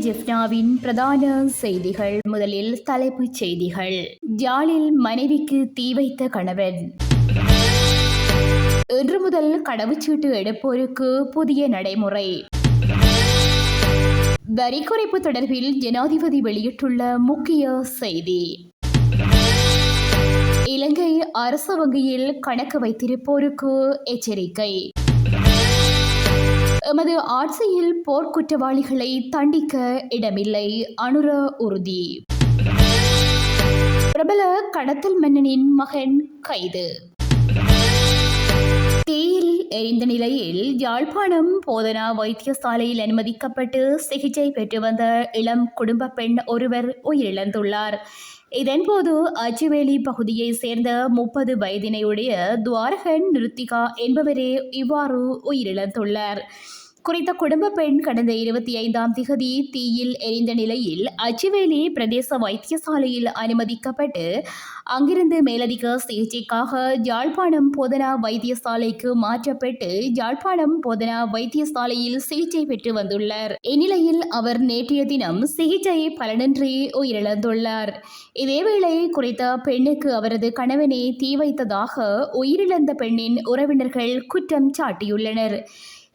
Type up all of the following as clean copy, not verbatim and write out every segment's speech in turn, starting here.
ஜெஃப்னாவின் பிரதான செய்திகள். முதலில் தலைப்புச் செய்திகள். யாழில் மனைவிக்கு தீ வைத்த கணவன். இன்று முதல் கடவுச்சீட்டு எடுப்போருக்கு புதிய நடைமுறை. வரி குறைப்பு தொடர்பில் ஜனாதிபதி வெளியிட்டுள்ள முக்கிய செய்தி. இலங்கை அரசு வங்கியில் கணக்கு வைத்திருப்போருக்கு எச்சரிக்கை. எமது ஆட்சியில் போர்க்குற்றவாளிகளை தண்டிக்க இடமில்லை, அனுர உறுதி. பிரபல கடத்தல் மன்னனின் மகன் கைது. தீயில் எரிந்த நிலையில் யாழ்ப்பாணம் போதனா வைத்தியசாலையில் அனுமதிக்கப்பட்டு சிகிச்சை பெற்று வந்த இளம் குடும்ப பெண் ஒருவர் உயிரிழந்துள்ளார். இதன்போது அச்சுவேலி பகுதியைச் சேர்ந்த 30 வயதினையுடைய துவாரகன் நிருத்திகா என்பவரே இவ்வாறு உயிரிழந்துள்ளார். குறித்த குடும்ப பெண் கடந்த 25ஆம் திகதி தீயில் எரிந்த நிலையில் அச்சுவேலி பிரதேச வைத்தியசாலையில் அனுமதிக்கப்பட்டு அங்கிருந்து மேலதிக சிகிச்சைக்காக யாழ்ப்பாணம் போதனா வைத்தியசாலைக்கு மாற்றப்பட்டு யாழ்ப்பாணம் போதனா வைத்தியசாலையில் சிகிச்சை பெற்று வந்துள்ளார். இந்நிலையில் அவர் நேற்றைய தினம் சிகிச்சை பலனின்றி உயிரிழந்துள்ளார். இதேவேளை குறித்த பெண்ணுக்கு அவரது கணவனே தீ வைத்ததாக உயிரிழந்த பெண்ணின் உறவினர்கள் குற்றம் சாட்டியுள்ளனர்.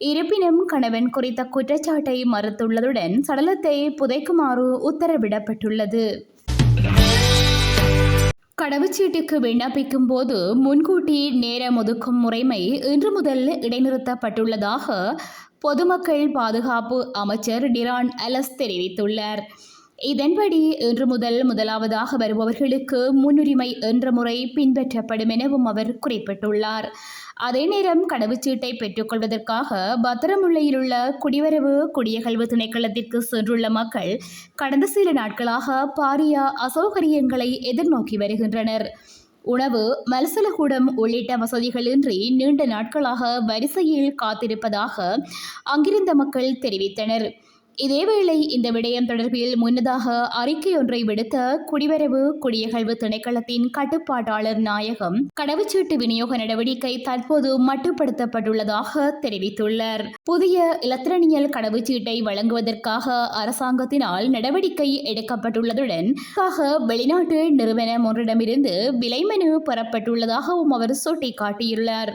இருப்பினும் கணவன் குறித்த குற்றச்சாட்டை மறுத்துள்ளதுடன் சடலத்தை புதைக்குமாறு உத்தரவிடப்பட்டுள்ளது. கடவுச்சீட்டுக்கு விண்ணப்பிக்கும் போது முன்கூட்டி நேரம் ஒதுக்கும் முறைமை இன்று முதல் இடைநிறுத்தப்பட்டுள்ளதாக பொதுமக்கள் பாதுகாப்பு அமைச்சர் டிரான் அலஸ் தெரிவித்துள்ளார். இதன்படி இன்று முதல் முதலாவதாக வருபவர்களுக்கு முன்னுரிமை என்ற முறை பின்பற்றப்படும் எனவும் அவர் குறிப்பிட்டுள்ளார். அதே நேரம் கடவுச்சீட்டை பெற்றுக்கொள்வதற்காக பத்திரமுல்லையில் உள்ள குடிவரவு குடியகல்வு திணைக்களத்திற்கு சென்றுள்ள மக்கள் கடந்த சில நாட்களாக பாரிய அசௌகரியங்களை எதிர்நோக்கி வருகின்றனர். உணவு, மலசலகூடம் உள்ளிட்ட வசதிகளின்றி நீண்ட நாட்களாக வரிசையில் காத்திருப்பதாக அங்கிருந்த மக்கள் தெரிவித்தனர். இதேவேளை இந்த விடயம் தொடர்பில் முன்னதாக அறிக்கை ஒன்றை விடுத்த குடிவரவு குடியகல்வு திணைக்களத்தின் கட்டுப்பாட்டாளர் நாயகம் கடவுச்சீட்டு விநியோக நடவடிக்கை தற்போது மட்டுப்படுத்தப்பட்டுள்ளதாக தெரிவித்துள்ளார். புதிய இலத்திரனியல் கடவுச்சீட்டை வழங்குவதற்காக அரசாங்கத்தினால் நடவடிக்கை எடுக்கப்பட்டுள்ளதுடன் வெளிநாட்டு நிறுவனம் ஒன்றிடமிருந்து விலை மனு பெறப்பட்டுள்ளதாகவும் அவர் சுட்டிக்காட்டியுள்ளார்.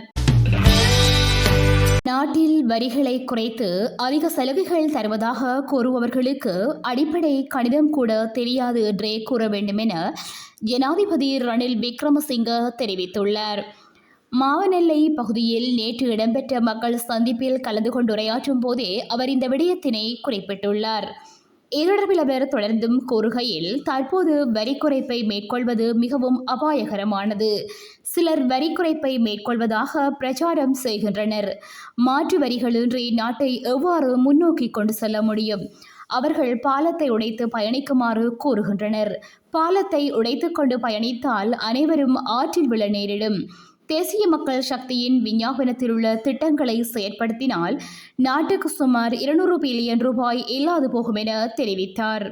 நாட்டில் வரிகளை குறைத்து அதிக சலுகைகள் தருவதாக கூறுபவர்களுக்கு அடிப்படை கணிதம் கூட தெரியாது என்றே கூற வேண்டும் என ஜனாதிபதி ரணில் விக்ரமசிங்க தெரிவித்துள்ளார். மாவனெல்லை பகுதியில் நேற்று இடம்பெற்ற மக்கள் சந்திப்பில் கலந்து கொண்டு உரையாற்றும் போதே அவர் இந்த விடயத்தினை குறிப்பிட்டுள்ளார். இதொடர்பில் அவர் தொடர்ந்தும் கூறுகையில், தற்போது வரி குறைப்பை மேற்கொள்வது மிகவும் அபாயகரமானது. சிலர் வரி குறைப்பை மேற்கொள்வதாக பிரச்சாரம் செய்கின்றனர். மாற்று வரிகளின்றி நாட்டை எவ்வாறு முன்னோக்கி கொண்டு செல்ல முடியும்? அவர்கள் பாலத்தை உடைத்து பயணிக்குமாறு கூறுகின்றனர். பாலத்தை உடைத்து கொண்டு பயணித்தால் அனைவரும் ஆற்றில் விழ நேரிடும். தேசிய மக்கள் சக்தியின் விஞ்ஞாபனத்தில் உள்ள திட்டங்களை செயற்படுத்தினால் நாட்டுக்கு சுமார் 200 பில்லியன் ரூபாய் இல்லாது போகும் என தெரிவித்தார்.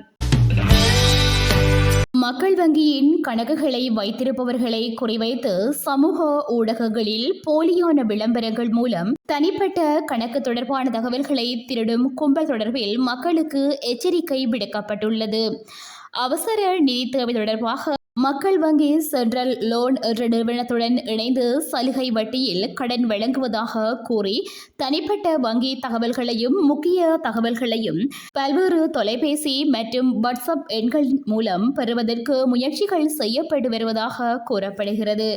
மக்கள் வங்கியின் கணக்குகளை வைத்திருப்பவர்களை குறிவைத்து சமூக ஊடகங்களில் போலியான விளம்பரங்கள் மூலம் தனிப்பட்ட கணக்கு தொடர்பான தகவல்களை திருடும் கும்பல் தொடர்பில் மக்களுக்கு எச்சரிக்கை விடுக்கப்பட்டுள்ளது. அவசர நிதி தேவை தொடர்பாக மக்கள் வங்கி சென்ட்ரல் லோன் என்ற நிறுவனத்துடன் இணைந்து சலுகை வட்டியில் கடன் வழங்குவதாக கூறி தனிப்பட்ட வங்கி தகவல்களையும் முக்கிய தகவல்களையும் பல்வேறு தொலைபேசி மற்றும் வாட்ஸ்அப் எண்கள் மூலம் பெறுவதற்கு முயற்சிகள் செய்யப்பட்டு வருவதாக கூறப்படுகிறது.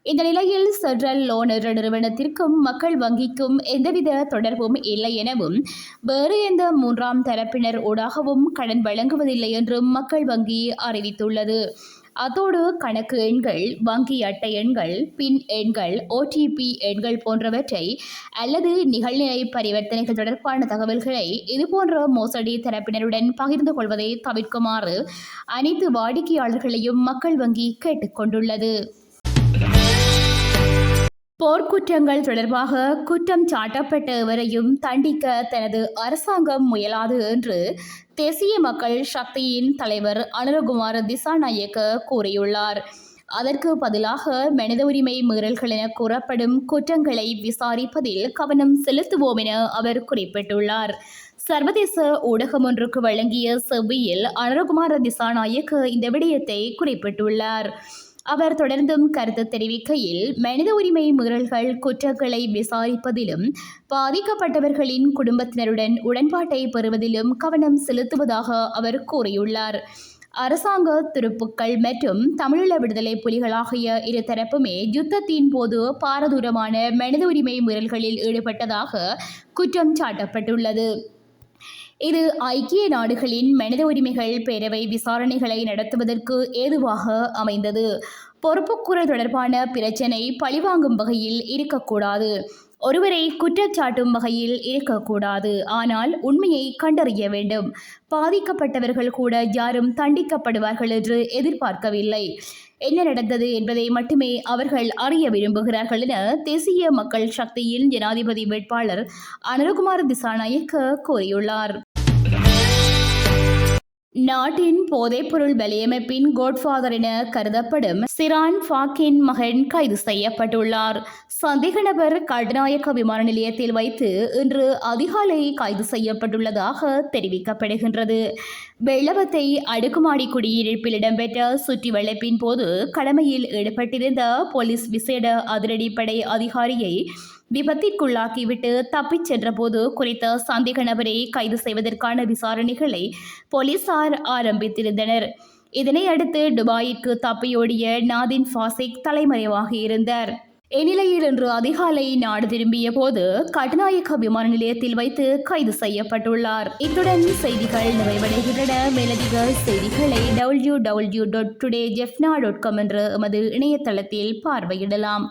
இந்த நிலையில் சென்ட்ரல் லோன் என்ற நிறுவனத்திற்கும் மக்கள் வங்கிக்கும் எந்தவித தொடர்பும் இல்லை எனவும் வேறு எந்த 3ஆம் தரப்பினர் ஊடாகவும் கடன் வழங்குவதில்லை என்றும் மக்கள் வங்கி அறிவித்துள்ளது. அதோடு கணக்கு எண்கள், வங்கி அட்டை எண்கள், பின் எண்கள், OTP எண்கள் போன்றவற்றை அல்லது நிகழ்நிலை பரிவர்த்தனைகள் தொடர்பான தகவல்களை இதுபோன்ற மோசடி தரப்பினருடன் பகிர்ந்து கொள்வதை தவிர்க்குமாறு அனைத்து வாடிக்கையாளர்களையும் மக்கள் வங்கி கேட்டுக்கொண்டுள்ளது. போர்க்குற்றங்கள் தொடர்பாக குற்றம் சாட்டப்பட்ட எவரையும் தண்டிக்க தனது அரசாங்கம் முயலாது என்று தேசிய மக்கள் சக்தியின் தலைவர் அனுரகுமார திசாநாயக்க கூறியுள்ளார். அதற்கு பதிலாக மனித உரிமை மீறல்கள் என கூறப்படும் குற்றங்களை விசாரிப்பதில் கவனம் செலுத்துவோம் என அவர் குறிப்பிட்டுள்ளார். சர்வதேச ஊடகம் ஒன்றுக்கு வழங்கிய செவ்வியில் அனுரகுமார திசாநாயக்க இந்த விடயத்தை குறிப்பிட்டுள்ளார். அவர் தொடர்ந்தும் கருத்து தெரிவிக்கையில், மனித உரிமை மீறல்கள் குற்றங்களை விசாரிப்பதிலும் பாதிக்கப்பட்டவர்களின் குடும்பத்தினருடன் உடன்பாட்டை பெறுவதிலும் கவனம் செலுத்துவதாக அவர் கூறியுள்ளார். அரசாங்க துருப்புக்கள் மற்றும் தமிழீழ விடுதலை புலிகள் ஆகிய இரு தரப்புமே யுத்தத்தின் போது பாரதூரமான மனித உரிமை மீறல்களில் ஈடுபட்டதாக குற்றம் சாட்டப்பட்டுள்ளது. இது ஐக்கிய நாடுகளின் மனித உரிமைகள் பேரவை விசாரணைகளை நடத்துவதற்கு ஏதுவாக அமைந்தது. பொறுப்புக்கூறல் தொடர்பான பிரச்சினை பழிவாங்கும் வகையில் இருக்கக்கூடாது, ஒருவரை குற்றச்சாட்டும் வகையில் இருக்கக்கூடாது. ஆனால் உண்மையை கண்டறிய வேண்டும். பாதிக்கப்பட்டவர்கள் கூட யாரும் தண்டிக்கப்படுவார்கள் என்று எதிர்பார்க்கவில்லை. என்ன நடந்தது என்பதை மட்டுமே அவர்கள் அறிய விரும்புகிறார்கள் என தேசிய மக்கள் சக்தியின் ஜனாதிபதி வேட்பாளர் அனுரகுமார திசாநாயக்க கூறியுள்ளார். நாட்டின் போதைப்பொருள் வலையமைப்பின் கோட்ஃபாதர் என கருதப்படும் சிரான் ஃபாக்கின் மகன் கைது செய்யப்பட்டுள்ளார். சந்தேக நபர் கட்டுநாயக்க விமான நிலையத்தில் வைத்து இன்று அதிகாலை கைது செய்யப்பட்டுள்ளதாக தெரிவிக்கப்படுகின்றது. வெள்ளவத்தை அடுக்குமாடி குடியிருப்பில் இடம்பெற்ற சுற்றி வளைப்பின் போது கடமையில் ஈடுபட்டிருந்த போலீஸ் விசேட அதிரடிப்படை அதிகாரியை விபத்திற்குள்ளாக்கிவிட்டு தப்பிச் சென்றபோது குறித்த சந்தேக நபரை கைது செய்வதற்கான விசாரணைகளை போலீசார் ஆரம்பித்திருந்தனர். இதனை அடுத்து துபாயிற்கு தப்பியோடிய நாதின் ஃபாசிக் தலைமறைவாக இருந்தார். இந்நிலையில் இன்று அதிகாலை நாடு திரும்பிய போது கட்டுநாயக்க விமான நிலையத்தில் வைத்து கைது செய்யப்பட்டுள்ளார். இத்துடன் செய்திகள் நிறைவடைகின்றன. மேலதிக செய்திகளை www.todayjefna.com என்ற எமது இணையதளத்தில் பார்வையிடலாம்.